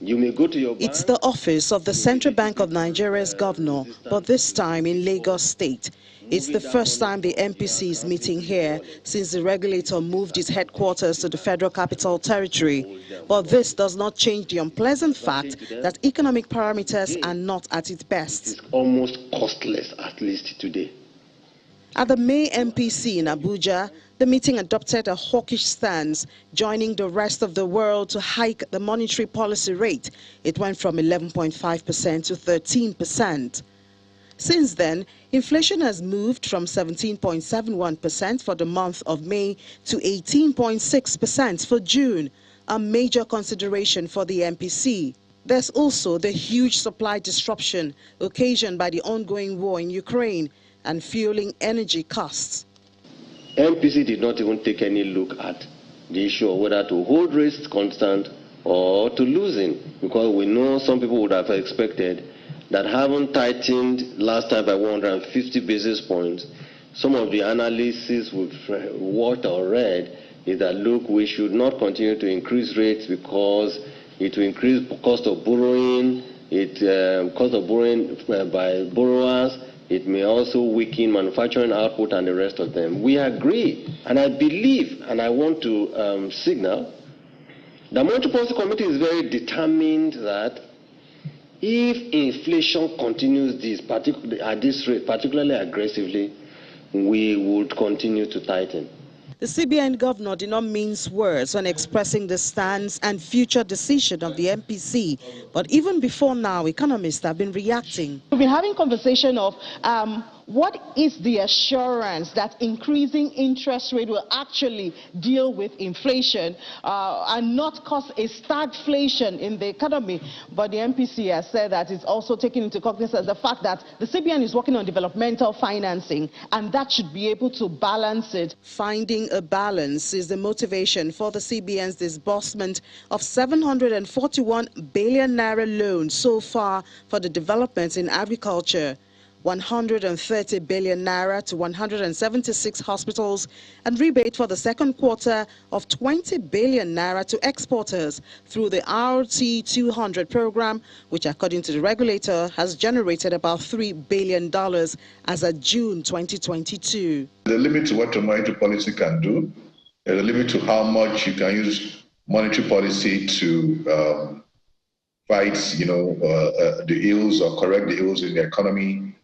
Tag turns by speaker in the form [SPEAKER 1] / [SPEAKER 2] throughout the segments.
[SPEAKER 1] You may go to your bank.
[SPEAKER 2] It's the office of the Central Bank of Nigeria's governor, but this time in Lagos State. It's the first time the MPC is meeting here since the regulator moved its headquarters to the Federal Capital Territory. But this does not change the unpleasant fact that economic parameters are not at its best.
[SPEAKER 1] It's almost costless, at least today.
[SPEAKER 2] At the May MPC in Abuja, the meeting adopted a hawkish stance, joining the rest of the world to hike the monetary policy rate. It went from 11.5% to 13%. Since then, inflation has moved from 17.71% for the month of May to 18.6% for June, a major consideration for the MPC. There's also the huge supply disruption occasioned by the ongoing war in Ukraine and fueling energy costs.
[SPEAKER 1] MPC did not even take any look at the issue of whether to hold rates constant or to loosen, because we know some people would have expected that having tightened last time by 150 basis points, some of the analysis we've watched or read is that, look, we should not continue to increase rates because it will increase cost of borrowing, cost of borrowing by borrowers. It may also weaken manufacturing output and the rest of them. We agree, and I believe, and I want to signal, the Monetary Policy Committee is very determined that if inflation continues at this rate, particularly aggressively, we would continue to tighten.
[SPEAKER 2] The CBN governor did not mince words when expressing the stance and future decision of the MPC. But even before now, economists have been reacting.
[SPEAKER 3] We've been having conversation of what is the assurance that increasing interest rate will actually deal with inflation and not cause a stagflation in the economy. But the MPC has said that it's also taking into cognizance the fact that the CBN is working on developmental financing, and that should be able to balance it.
[SPEAKER 2] Finding a balance is the motivation for the CBN's disbursement of 741 billion naira loans so far for the developments in agriculture. 130 billion naira to 176 hospitals, and rebate for the second quarter of 20 billion naira to exporters through the RT 200 program, which according to the regulator has generated about $3 billion as of June 2022.
[SPEAKER 4] The limit to what the monetary policy can do, the limit to how much you can use monetary policy to fight, the ills or correct the ills in the economy.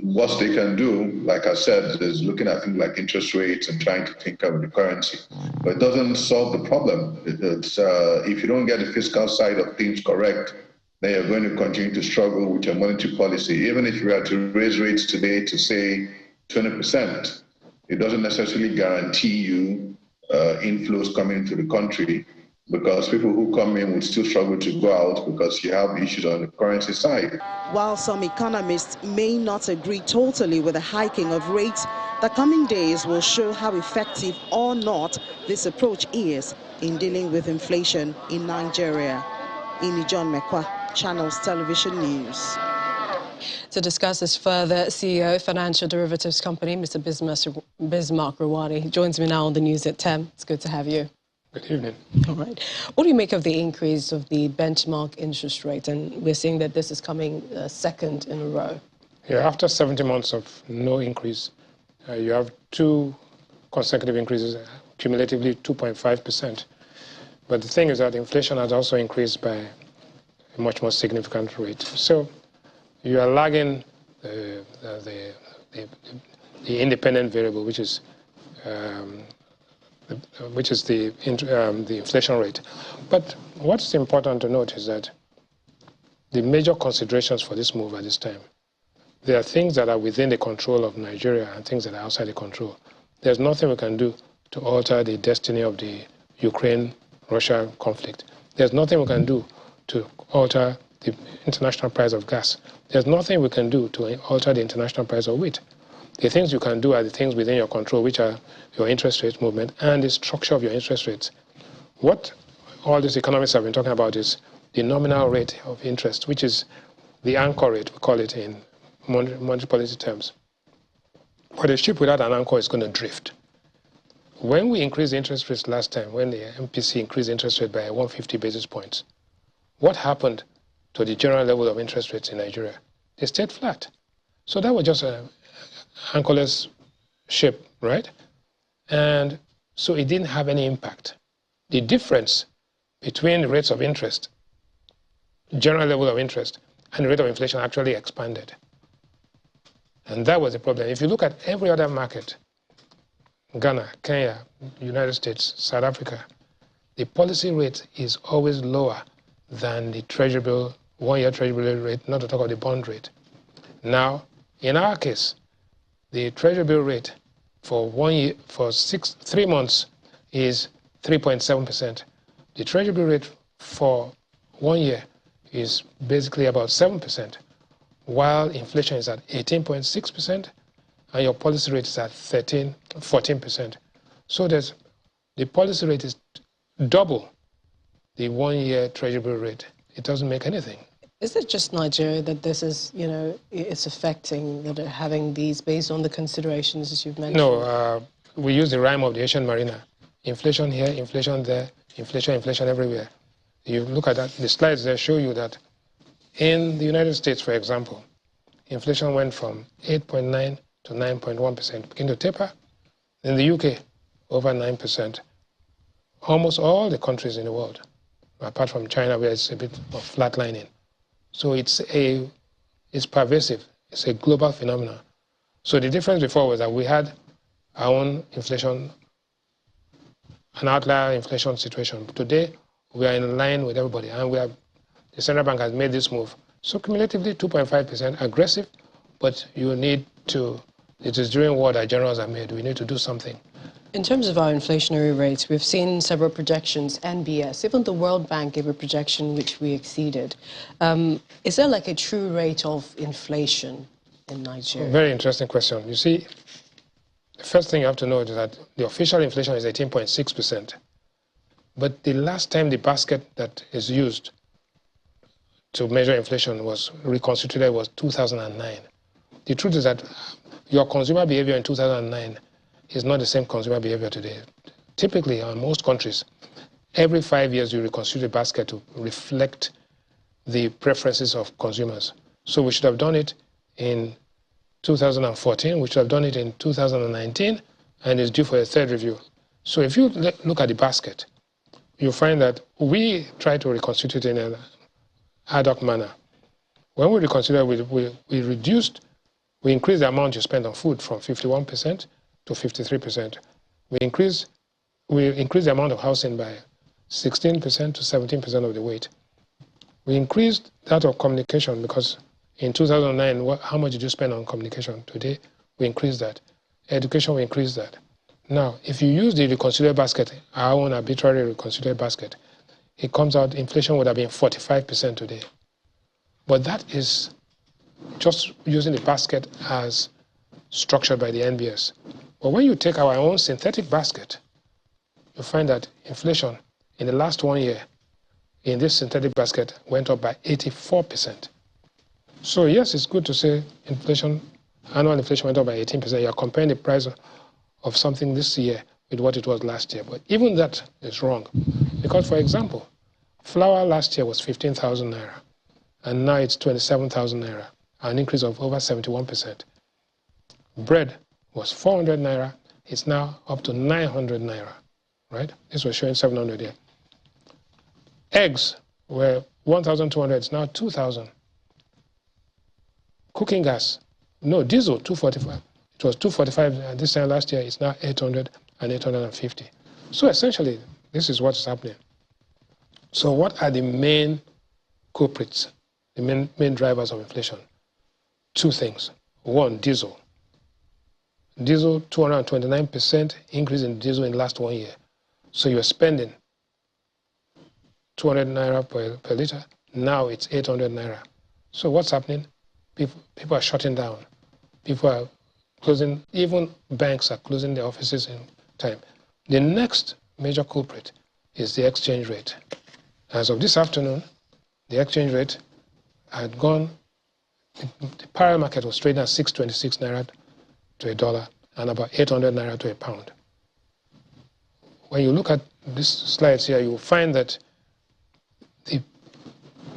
[SPEAKER 4] What they can do, like I said, is looking at things like interest rates and trying to tinker with the currency. But it doesn't solve the problem. If you don't get the fiscal side of things correct, then you're going to continue to struggle with your monetary policy. Even if you were to raise rates today to, say, 20%, it doesn't necessarily guarantee you inflows coming into the country, because people who come in would still struggle to go out because you have issues on the currency side.
[SPEAKER 2] While some economists may not agree totally with the hiking of rates, the coming days will show how effective or not this approach is in dealing with inflation in Nigeria. John Mekwa, Channels Television News.
[SPEAKER 5] To discuss this further, CEO, Financial Derivatives Company, Mr. Bismarck Rewane, joins me now on the news at 10. It's good to have you.
[SPEAKER 6] Good evening.
[SPEAKER 5] All right. What do you make of the increase of the benchmark interest rate? And we're seeing that this is coming second in a row.
[SPEAKER 6] Yeah, after 70 months of no increase, you have two consecutive increases, cumulatively 2.5%. But the thing is that inflation has also increased by a much more significant rate. So you are lagging the independent variable, which is the inflation rate. But what's important to note is that the major considerations for this move at this time, there are things that are within the control of Nigeria and things that are outside the control. There's nothing we can do to alter the destiny of the Ukraine-Russia conflict. There's nothing we can do to alter the international price of gas. There's nothing we can do to alter the international price of wheat. The things you can do are the things within your control, which are your interest rate movement and the structure of your interest rates. What all these economists have been talking about is the nominal rate of interest, which is the anchor rate, we call it in monetary policy terms. But a ship without an anchor is going to drift. When we increased the interest rates last time, when the MPC increased the interest rate by 150 basis points, what happened to the general level of interest rates in Nigeria? They stayed flat. So that was just an anchorless ship, right? And so it didn't have any impact. The difference between the rates of interest, general level of interest, and the rate of inflation actually expanded. And that was the problem. If you look at every other market, Ghana, Kenya, United States, South Africa, the policy rate is always lower than the treasury bill, one-year treasury bill rate, not to talk about the bond rate. Now, in our case, the treasury bill rate for 1 year, for 3 months is 3.7%. The treasury bill rate for 1 year is basically about 7%, while inflation is at 18.6%, and your policy rate is at 14%. So the policy rate is double the 1 year treasury bill rate. It doesn't make anything.
[SPEAKER 5] Is it just Nigeria that this is, it's affecting, having these based on the considerations as you've mentioned?
[SPEAKER 6] No, we use the rhyme of the Asian mariner. Inflation here, inflation there, inflation everywhere. You look at that, the slides there show you that in the United States, for example, inflation went from 8.9 to 9.1%, begin to taper. In the UK, over 9%. Almost all the countries in the world, apart from China, where it's a bit of flatlining. So it's pervasive. It's a global phenomenon. So the difference before was that we had our own inflation, an outlier inflation situation. Today, we are in line with everybody, and the central bank has made this move. So cumulatively, 2.5%, aggressive, but you need to, it is during war that generals are made. We need to do something.
[SPEAKER 5] In terms of our inflationary rates, we've seen several projections, NBS, even the World Bank gave a projection which we exceeded. Is there like a true rate of inflation in Nigeria?
[SPEAKER 6] Very interesting question. You see, the first thing you have to know is that the official inflation is 18.6%. But the last time the basket that is used to measure inflation was reconstituted was 2009. The truth is that your consumer behavior in 2009 is not the same consumer behavior today. Typically, in most countries, every 5 years you reconstitute a basket to reflect the preferences of consumers. So we should have done it in 2014, we should have done it in 2019, and it's due for a third review. So if you look at the basket, you'll find that we try to reconstitute it in an ad hoc manner. When we reconstituted, we increased the amount you spend on food from 51% to 53%. We increased the amount of housing by 16% to 17% of the weight. We increased that of communication because in 2009, how much did you spend on communication? Today, we increased that. Education, we increased that. Now, if you use the reconstituted basket, our own arbitrary reconstituted basket, it comes out inflation would have been 45% today. But that is just using the basket as structured by the NBS. But when you take our own synthetic basket, you find that inflation in the last 1 year in this synthetic basket went up by 84%. So yes, it's good to say inflation, annual inflation went up by 18%. You're comparing the price of something this year with what it was last year. But even that is wrong. Because, for example, flour last year was 15,000 naira, and now it's 27,000 naira, an increase of over 71%. Bread was 400 naira, it's now up to 900 naira, right? This was showing 700 here. Eggs were 1,200, it's now 2,000. Cooking gas, no, diesel, 245. It was 245 this time last year, it's now 800 and 850. So essentially, this is what's happening. So what are the main culprits, the main drivers of inflation? Two things. One, diesel. Diesel, 229% increase in diesel in the last 1 year. So you're spending 200 naira per liter. Now it's 800 naira. So what's happening? People are shutting down. People are closing, even banks are closing their offices in time. The next major culprit is the exchange rate. As of this afternoon, the exchange rate had gone, the parallel market was trading at 626 naira to $1 and about 800 naira to £1. When you look at these slides here, you will find that the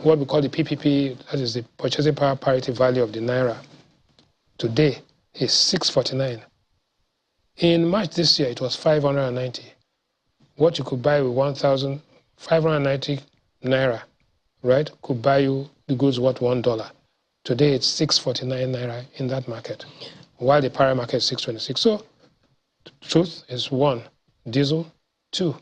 [SPEAKER 6] what we call the PPP, that is the purchasing power parity value of the Naira, today is 649. In March this year, it was 590. What you could buy with 1,590 Naira, right, could buy you the goods worth $1. Today, it's 649 Naira in that market, while the para market is 626. So, truth is one, diesel, two,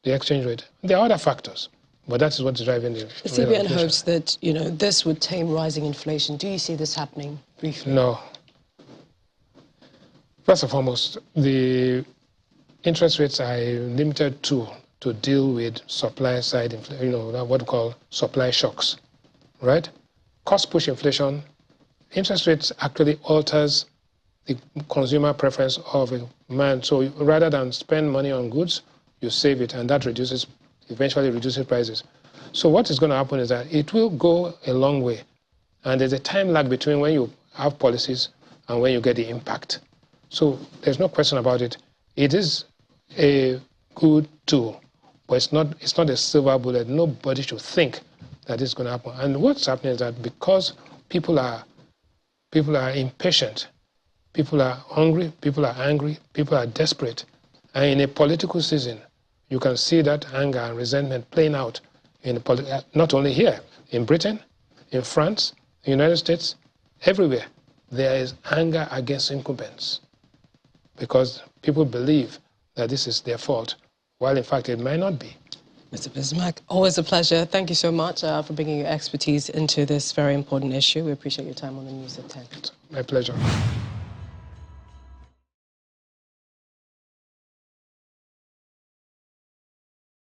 [SPEAKER 6] the exchange rate. There are other factors, but that is what's driving the
[SPEAKER 5] CBN hopes that, this would tame rising inflation. Do you see this happening briefly?
[SPEAKER 6] No. First and foremost, the interest rates are a limited tool to deal with supply side, what we call supply shocks, right? Cost push inflation, interest rates actually alters the consumer preference of a man. So rather than spend money on goods, you save it, and that eventually reduces prices. So what is going to happen is that it will go a long way, and there's a time lag between when you have policies and when you get the impact. So there's no question about it. It is a good tool, but it's not a silver bullet. Nobody should think that it's going to happen. And what's happening is that because people are impatient, people are hungry, people are angry, people are desperate, and in a political season, you can see that anger and resentment playing out not only here, in Britain, in France, in the United States, everywhere. There is anger against incumbents because people believe that this is their fault, while in fact it might not be.
[SPEAKER 5] Mr. Bismarck, always a pleasure. Thank you so much for bringing your expertise into this very important issue. We appreciate your time on the news at 10.
[SPEAKER 6] My pleasure.